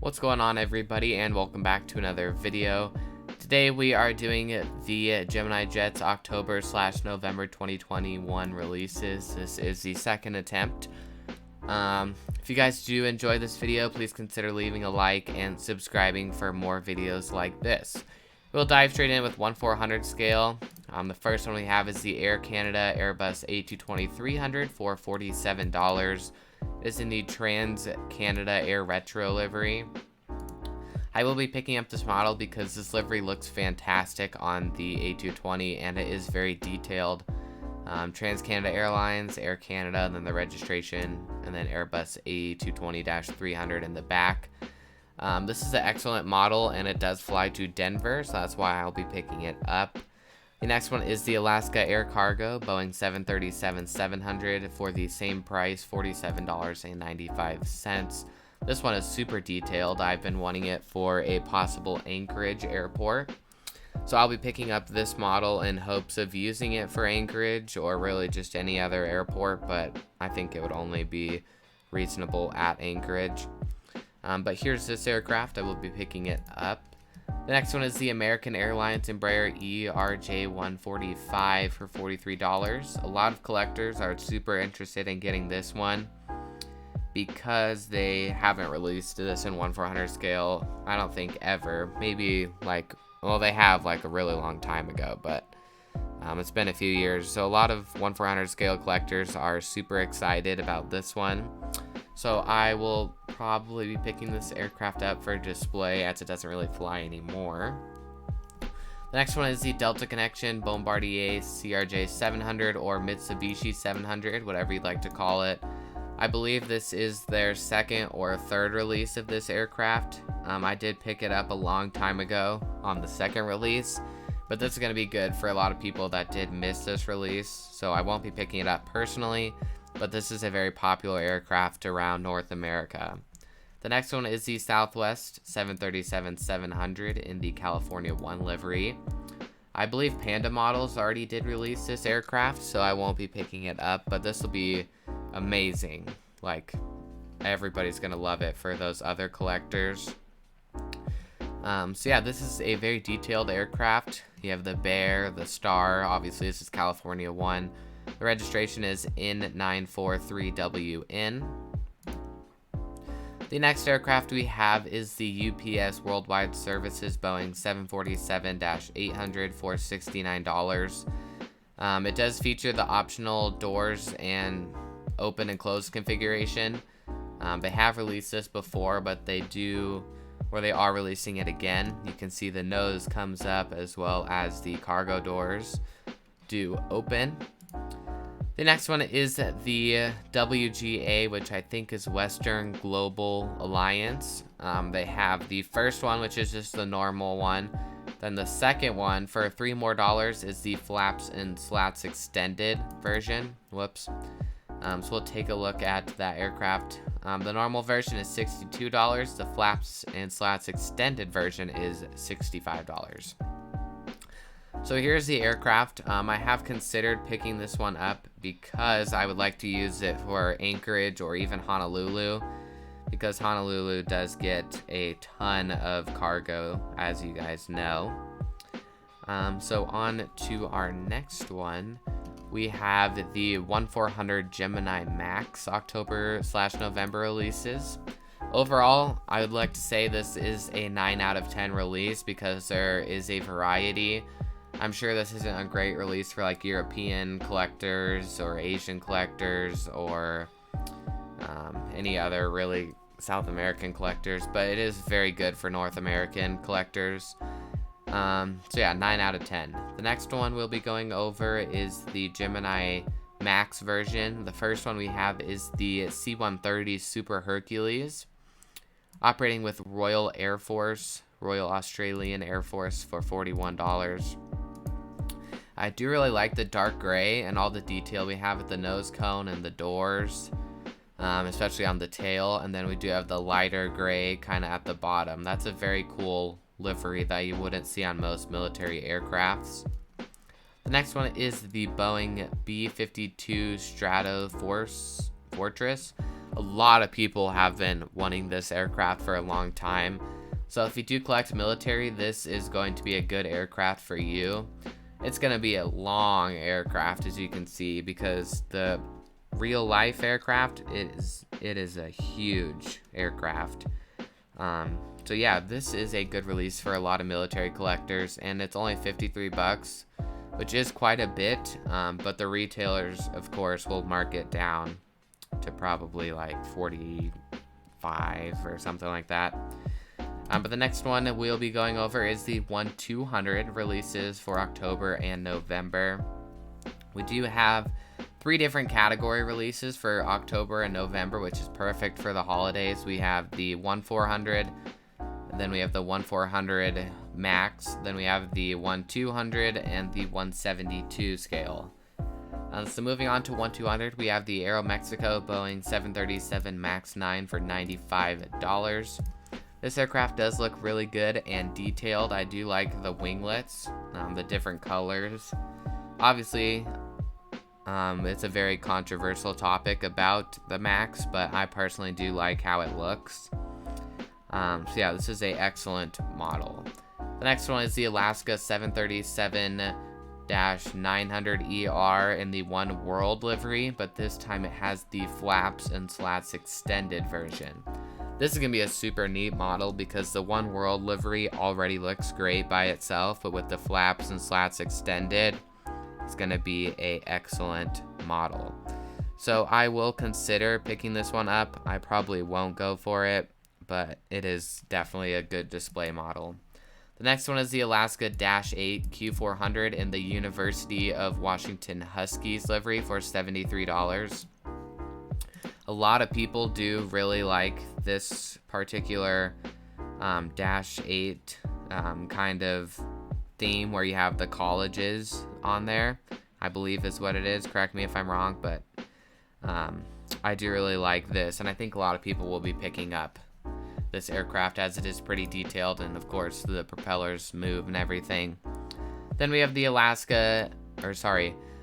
What's going on, everybody, and welcome back to another video. Today we are doing the Gemini Jets October/November 2021 releases. This is the second attempt. If you guys do enjoy this video, please consider leaving a like and subscribing for more videos like this. We'll dive straight in with 1/400 scale. The first one we have is the Air Canada Airbus A220-300 for $47. It's in the Trans Canada Air Retro livery. I will be picking up this model because this livery looks fantastic on the A220 and it is very detailed. Trans Canada Airlines, Air Canada, and then the registration, and then Airbus A220-300 in the back. This is an excellent model and it does fly to Denver, so that's why I'll be picking it up. The next one is the Alaska Air Cargo Boeing 737-700 for the same price, $47.95. This one is super detailed. I've been wanting it for a possible Anchorage airport. So I'll be picking up this model in hopes of using it for Anchorage or really just any other airport, but I think it would only be reasonable at Anchorage. But here's this aircraft. I will be picking it up. The next one is the American Airlines Embraer ERJ-145 for $43. A lot of collectors are super interested in getting this one because they haven't released this in 1/400 scale, I don't think ever. Maybe like, well, they have like a really long time ago, but it's been a few years. So a lot of 1/400 scale collectors are super excited about this one. So I will probably be picking this aircraft up for display as it doesn't really fly anymore. The next one is the Delta Connection Bombardier CRJ 700 or Mitsubishi 700, whatever you'd like to call it. I believe this is their second or third release of this aircraft. I did pick it up a long time ago on the second release, but this is going to be good for a lot of people that did miss this release, so I won't be picking it up personally, but this is a very popular aircraft around North America. The next one is the Southwest 737-700 in the California 1 livery. I believe Panda Models already did release this aircraft, so I won't be picking it up, but this will be amazing. Like, everybody's gonna love it for those other collectors. So yeah, this is a very detailed aircraft. You have the bear, the star, obviously this is California 1. The registration is N943WN. The next aircraft we have is the UPS Worldwide Services Boeing 747-800 for $69. It does feature the optional doors and open and close configuration. They have released this before, but they are releasing it again. You can see the nose comes up as well as the cargo doors do open. The next one is the WGA, which I think is Western Global Alliance. They have the first one, which is just the normal one. Then the second one, for $3 more, is the Flaps and Slats Extended version. Whoops. So we'll take a look at that aircraft. The normal version is $62. The Flaps and Slats Extended version is $65. So here's the aircraft. I have considered picking this one up because I would like to use it for Anchorage or even Honolulu, because Honolulu does get a ton of cargo, as you guys know. So on to our next one. We have the 1/400 Gemini Max October/November releases. Overall, I would like to say this is a 9 out of 10 release because there is a variety. I'm sure this isn't a great release for like European collectors or Asian collectors or any other really South American collectors, but it is very good for North American collectors. So yeah, 9 out of 10. The next one we'll be going over is the Gemini Max version. The first one we have is the C-130 Super Hercules, operating with Royal Australian Air Force for $41. I do really like the dark gray and all the detail we have at the nose cone and the doors, especially on the tail, and then we do have the lighter gray kind of at the bottom. That's a very cool livery that you wouldn't see on most military aircrafts. The next one is the Boeing B-52 Stratoforce. a lot of people have been wanting this aircraft for a long time. So if you do collect military, this is going to be a good aircraft for you. It's going to be a long aircraft, as you can see, because the real life aircraft, it is a huge aircraft. So yeah, this is a good release for a lot of military collectors, and it's only $53, which is quite a bit, but the retailers, of course, will mark it down to probably like 45 or something like that. But the next one we'll be going over is the 1-200 releases for October and November. We do have 3 different category releases for October and November, which is perfect for the holidays. We have the 1-400, then we have the 1-400 Max, then we have the 1-200 and the 172 scale. So moving on to 1-200, we have the Aeromexico Boeing 737 MAX 9 for $95. This aircraft does look really good and detailed. I do like the winglets, the different colors. Obviously, it's a very controversial topic about the Max, but I personally do like how it looks. So yeah, this is a excellent model. The next one is the Alaska 737-900ER in the One World livery, but this time it has the flaps and slats extended version. This is going to be a super neat model because the One World livery already looks great by itself, but with the flaps and slats extended, it's going to be a excellent model. So I will consider picking this one up. I probably won't go for it, but it is definitely a good display model. The next one is the Alaska -8 Q400 in the University of Washington Huskies livery for $73. A lot of people do really like this particular -8 kind of theme where you have the colleges on there, I believe is what it is. Correct me if I'm wrong, but I do really like this, and I think a lot of people will be picking up this aircraft as it is pretty detailed, and of course the propellers move and everything. Then we have the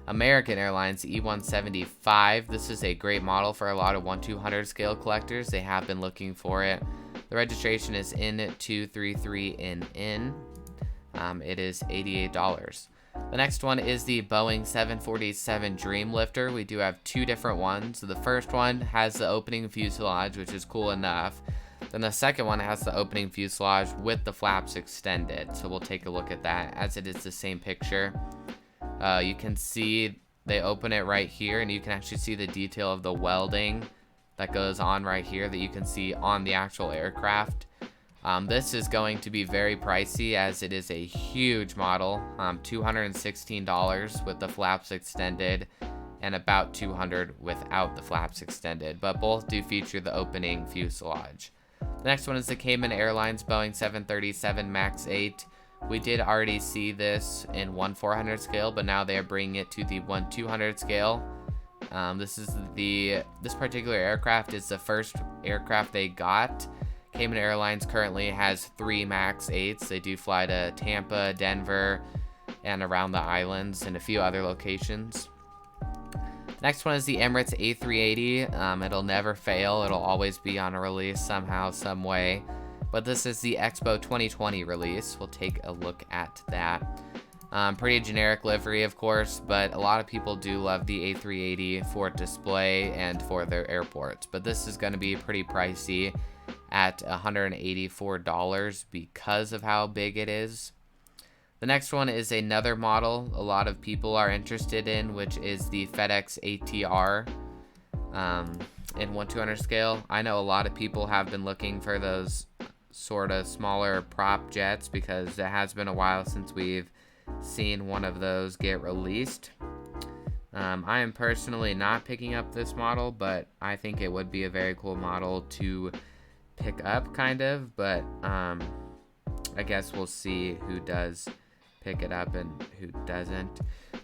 American Airlines E175. This is a great model for a lot of 1-200 scale collectors. They have been looking for it. The registration is N233NN. It is $88. The next one is the Boeing 747 Dreamlifter. We do have 2 different ones. The first one has the opening fuselage, which is cool enough. Then the second one has the opening fuselage with the flaps extended. So we'll take a look at that as it is the same picture. You can see they open it right here, and you can actually see the detail of the welding that goes on right here that you can see on the actual aircraft. This is going to be very pricey as it is a huge model, $216 with the flaps extended and about $200 without the flaps extended, but both do feature the opening fuselage. The next one is the Cayman Airlines Boeing 737 MAX 8. We did already see this in 1-400 scale, but now they are bringing it to the 1-200 scale. This particular aircraft is the first aircraft they got. Cayman Airlines currently has 3 MAX 8s. They do fly to Tampa, Denver, and around the islands and a few other locations. Next one is the Emirates A380. It'll never fail. It'll always be on a release somehow, some way. But this is the Expo 2020 release. We'll take a look at that. Pretty generic livery, of course, but a lot of people do love the A380 for display and for their airports. But this is going to be pretty pricey at $184 because of how big it is. The next one is another model a lot of people are interested in, which is the FedEx ATR in 1-200 scale. I know a lot of people have been looking for those sort of smaller prop jets because it has been a while since we've seen one of those get released. I am personally not picking up this model, but I think it would be a very cool model to pick up, kind of, but I guess we'll see who does pick it up and who doesn't,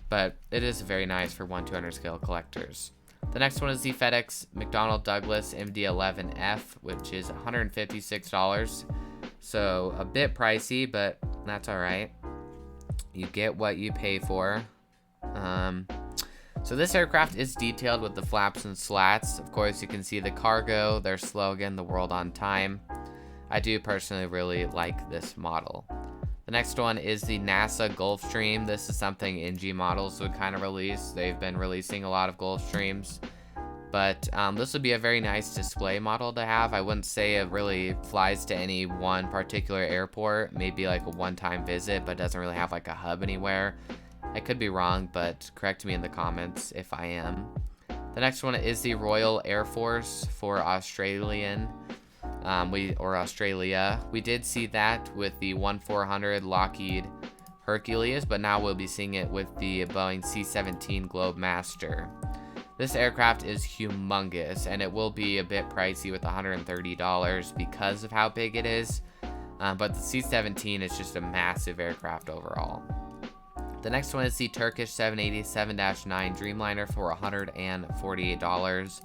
but it is very nice for 1-200 scale collectors. The next one is the FedEx McDonnell Douglas MD-11F, which is $156, so a bit pricey, but that's all right. You get what you pay for. So this aircraft is detailed with the flaps and slats. Of course, you can see the cargo, their slogan, the world on time. I do personally really like this model. The next one is the NASA Gulfstream. This is something NG models would kind of release. They've been releasing a lot of Gulfstreams. But this would be a very nice display model to have. I wouldn't say it really flies to any one particular airport. Maybe like a one-time visit, but doesn't really have like a hub anywhere. I could be wrong, but correct me in the comments if I am. The next one is the Royal Air Force for Australia. We did see that with the 1400 Lockheed Hercules, but now we'll be seeing it with the Boeing C-17 Globemaster. This aircraft is humongous, and it will be a bit pricey with $130 because of how big it is, but the C-17 is just a massive aircraft overall. The next one is the Turkish 787-9 Dreamliner for $148.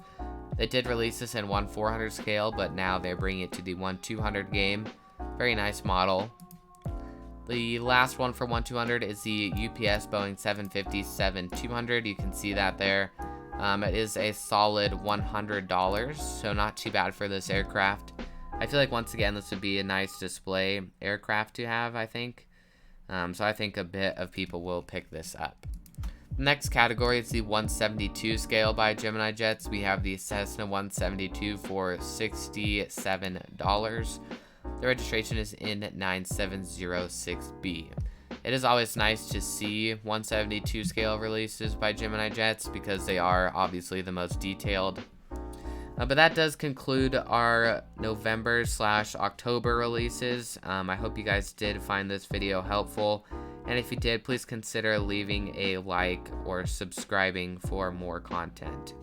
They did release this in 1/400 scale, but now they're bringing it to the 1/200 game. Very nice model. The last one for 1/200 is the UPS Boeing 757-200. You can see that there. It is a solid $100, so not too bad for this aircraft. I feel like once again this would be a nice display aircraft to have, I think. So I think a bit of people will pick this up. The next category is the 172 scale by Gemini Jets. We have the Cessna 172 for $67. The registration is in 9706B. It is always nice to see 172 scale releases by Gemini Jets because they are obviously the most detailed. But that does conclude our November/October releases. I hope you guys did find this video helpful. And if you did, please consider leaving a like or subscribing for more content.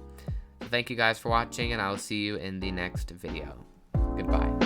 So thank you guys for watching, and I will see you in the next video. Goodbye.